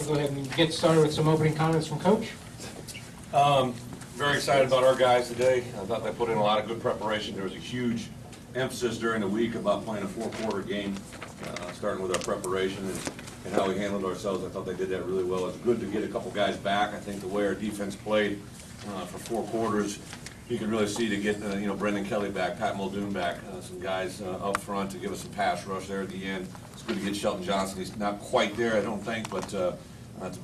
We'll go ahead and get started with some opening comments from Coach. Very excited about our guys today. I thought they put in a lot of good preparation. There was a huge emphasis during the week about playing a four-quarter game, starting with our preparation and how we handled ourselves. I thought they did that really well. It's good to get a couple guys back. I think the way our defense played for 4 quarters, you can really see to get Brendan Kelly back, Pat Muldoon back, some guys up front to give us some pass rush there at the end. It's good to get Shelton Johnson. He's not quite there, I don't think, but to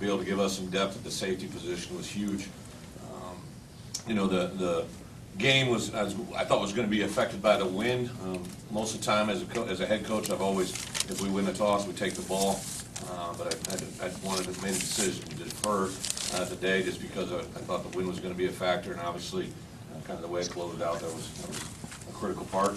be able to give us some depth at the safety position was huge. The game was, I thought, was going to be affected by the wind. Most of the time, as a head coach, I've always, if we win the toss, we take the ball. But I wanted to make a decision to defer today just because I thought the wind was going to be a factor, and obviously, kind of the way it closed out, that was a critical part.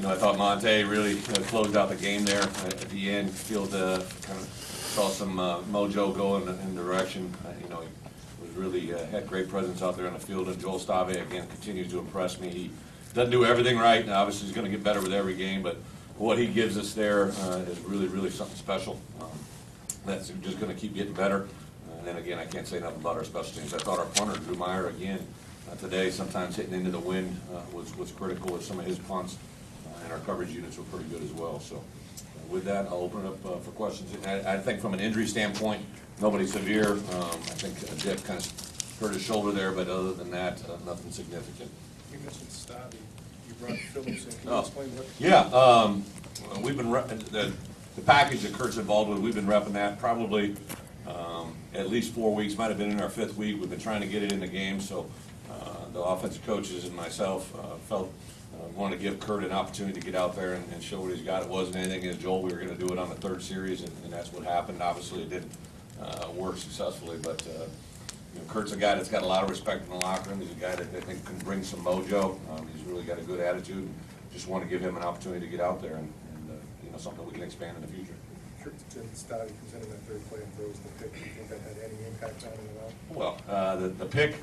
I thought Monte really closed out the game there at the end. Field kind of saw some mojo go in the direction. He really had great presence out there on the field, and Joel Stave again continues to impress me. He doesn't do everything right, and obviously he's going to get better with every game, but what he gives us there is really, really something special. That's just going to keep getting better. And then again, I can't say nothing about our special teams. I thought our punter, Drew Meyer, again today, sometimes hitting into the wind was critical with some of his punts, and our coverage units were pretty good as well. So with that, I'll open it up for questions. I think from an injury standpoint, nobody severe. I think Jeff kind of hurt his shoulder there, but other than that, nothing significant. You mentioned Stabby. You brought Phillips in. Can you explain what? Yeah, we've been the package that Kurt's involved with. We've been repping that probably at least 4 weeks. Might have been in our 5th week. We've been trying to get it in the game. So the offensive coaches and myself felt wanted to give Kurt an opportunity to get out there and show what he's got. It wasn't anything against Joel. We were going to do it on the 3rd series, and that's what happened. Obviously, it didn't work successfully, but Kurt's a guy that's got a lot of respect in the locker room. He's a guy that I think can bring some mojo. He's really got a good attitude. And just want to give him an opportunity to get out there and something we can expand in the future. Kurt Stabby comes in that 3rd play and throws the pick. Do you think that had any impact on him at all? Well, the pick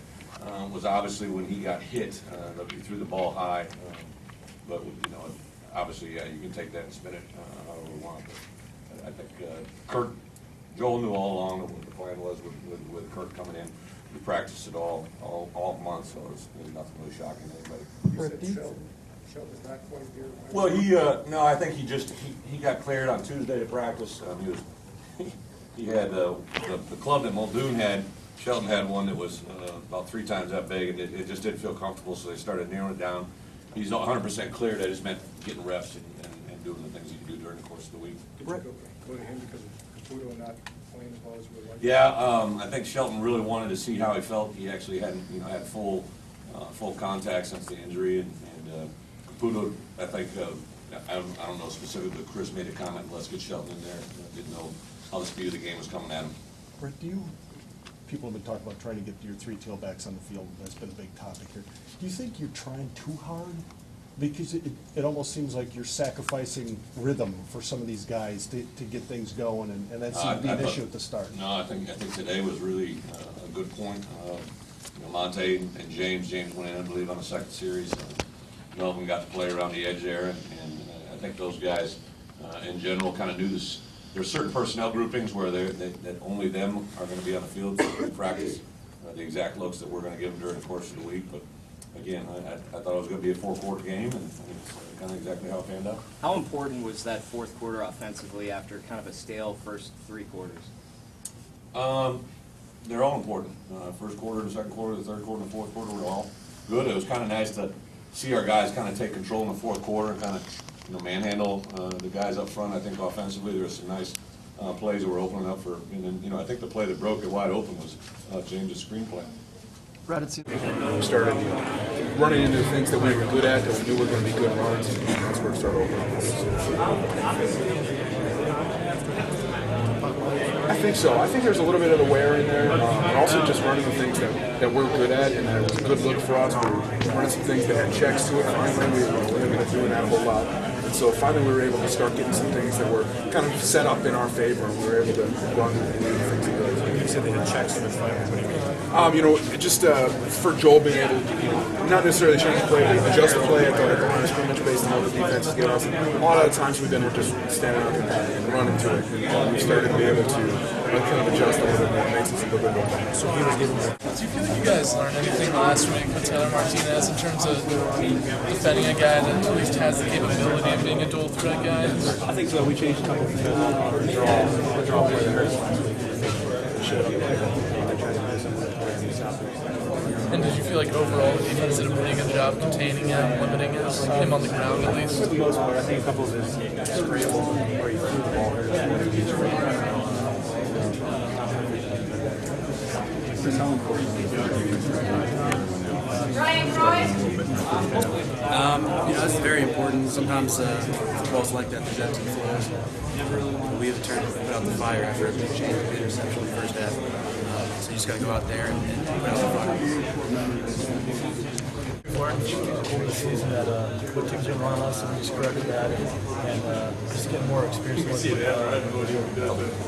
was obviously when he got hit. He threw the ball high, but obviously, yeah, you can take that and spin it however we want. But I think Joel knew all along what the plan was with Kurt coming in. We practiced it all month, so there's nothing really shocking to anybody. You said Sheldon's not quite here. Well, no, I think he got cleared on Tuesday to practice. He had the club that Muldoon had. Shelton had one that was about 3 times that big, and it just didn't feel comfortable, so they started narrowing it down. He's 100% cleared. I just meant getting reps and doing the things he can do during the course of the week. Did you go to him because of Caputo not playing as well as we would like? Yeah, I think Shelton really wanted to see how he felt. He actually hadn't had full contact since the injury, and Caputo, I think, I don't know specifically, but Chris made a comment, let's get Shelton in there. Didn't know how the speed of the game was coming at him. Brett, people have been talking about trying to get your 3 tailbacks on the field. That's been a big topic here. Do you think you're trying too hard? Because it almost seems like you're sacrificing rhythm for some of these guys to get things going, and that seemed to be an issue at the start. No, I think today was really a good point. Monte and James went in, I believe, on the 2nd series. Melvin got to play around the edge there, and I think those guys, in general, kind of knew this. There's certain personnel groupings where that only them are going to be on the field in practice. The exact looks that we're going to give them during the course of the week, but again, I thought it was going to be a 4-quarter game, and it's kind of exactly how it panned out. How important was that 4th quarter offensively after kind of a stale first 3 quarters? They're all important. 1st quarter, the 2nd quarter, the 3rd quarter, and the 4th quarter were all good. It was kind of nice to see our guys kind of take control in the 4th quarter and kind of manhandle the guys up front. I think offensively there were some nice plays that were opening up for, and then I think the play that broke it wide open was James' screenplay. We started running into things that we were good at, that we knew were going to be good runs, and that's where it started opening. I think so. I think there's a little bit of the wear in there, and also just running the things that we're good at, and that was a good look for us. We were running some things that had checks to it. Finally, we weren't going to do that a whole lot. And so finally we were able to start getting some things that were kind of set up in our favor, and we were able to run and do things that really said they had checks in the fight. What do you mean? Just for Joel being able to, not necessarily change the play, but adjust the play at the line of scrimmage based on what the defense is giving us. A lot of the times we've been just standing up and running to it. And we started to be able to kind of adjust a little bit more. It makes us a little bit more better. So he was giving us. Do you feel like you guys learned anything last week with Taylor Martinez in terms of defending a guy that at least has the capability of being a dual threat guy? I think so. We changed a couple of things. The draw play that hurts last week. And did you feel like overall the defense did a pretty good job containing him, limiting him on the ground at least? For the most part, I think a couple of his scrambles where he threw the ball hurt. It's very important. Sometimes football's like that. There's ebbs and flows. We have turned to put out the fire after a big change of interception in the first half. So you just got to go out there and put out the fire. The season that would take Jim on us and just corrected that and just get more experience.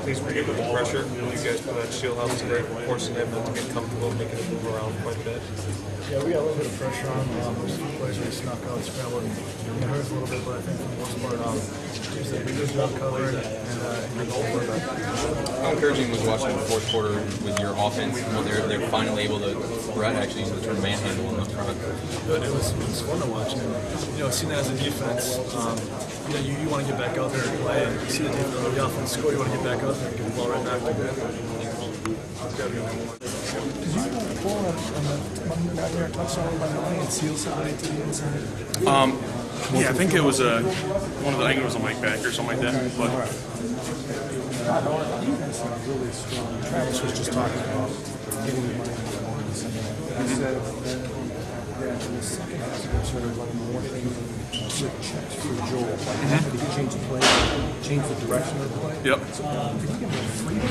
Please forgive the pressure. You guys put on Shield House today, forcing them to get comfortable, making them move around quite a bit. Yeah, we got a little bit of pressure on. There's some plays where we snuck out, scrambled, and it hurts a little bit, but I think for the most part, teams did a good job covering and good goal for that. How encouraging was watching the fourth quarter with your offense? They're finally able to, Brett actually used the term manhandle in the front. Good. It was fun to watch, and seeing that as a defense, you want to get back out there and play, and you see the offense score, you want to get back out there and get the ball right back to good. Did you pull on the Monday got there, touchdown by Melanie and seal somebody to the inside? Yeah, I think it was one of the, I think it was a Mike back or something like that. But Our defense is really strong. Travis was just talking about getting the money in the mornings. He said that in the second half, they started running more things with checks for Joel. Like, did he change the play, change the direction of the play? Yep. So, did he give him freedom?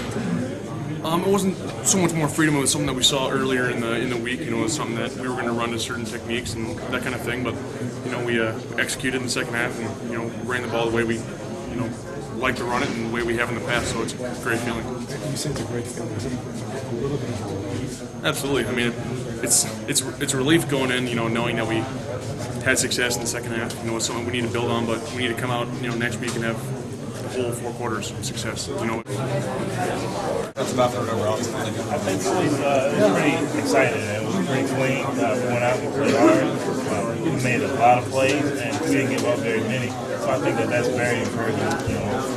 It wasn't so much more freedom. It was something that we saw earlier in the week. It was something that we were going to run to certain techniques and that kind of thing. But we executed in the second half and ran the ball the way we like to run it and the way we have in the past. So it's a great feeling. You said it's a great feeling. Is it a little bit of relief? Absolutely. I mean, it's a relief going in, knowing that we had success in the second half. It's something we need to build on, but we need to come out, next week and have the whole 4 quarters of success. That's about it overall. I think it was pretty exciting. It was pretty clean. We went out and played hard. We made a lot of plays, and we didn't give up very many. So I think that's very encouraging,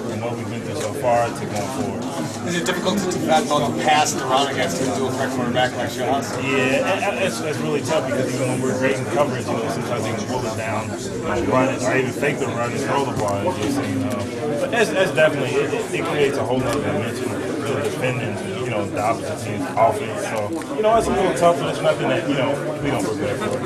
from what we've been through so far to going forward. Is it difficult to defend both the pass and the run against a dual threat quarterback like Shieldhouse? Yeah, it's really tough because even when we're great in coverage, sometimes they can pull us down, run it, or even fake the run and throw the ball. But that's definitely, it creates a whole other dimension to defending, the opposite team's offense. So, it's a little tough, but it's nothing that, we don't prepare for.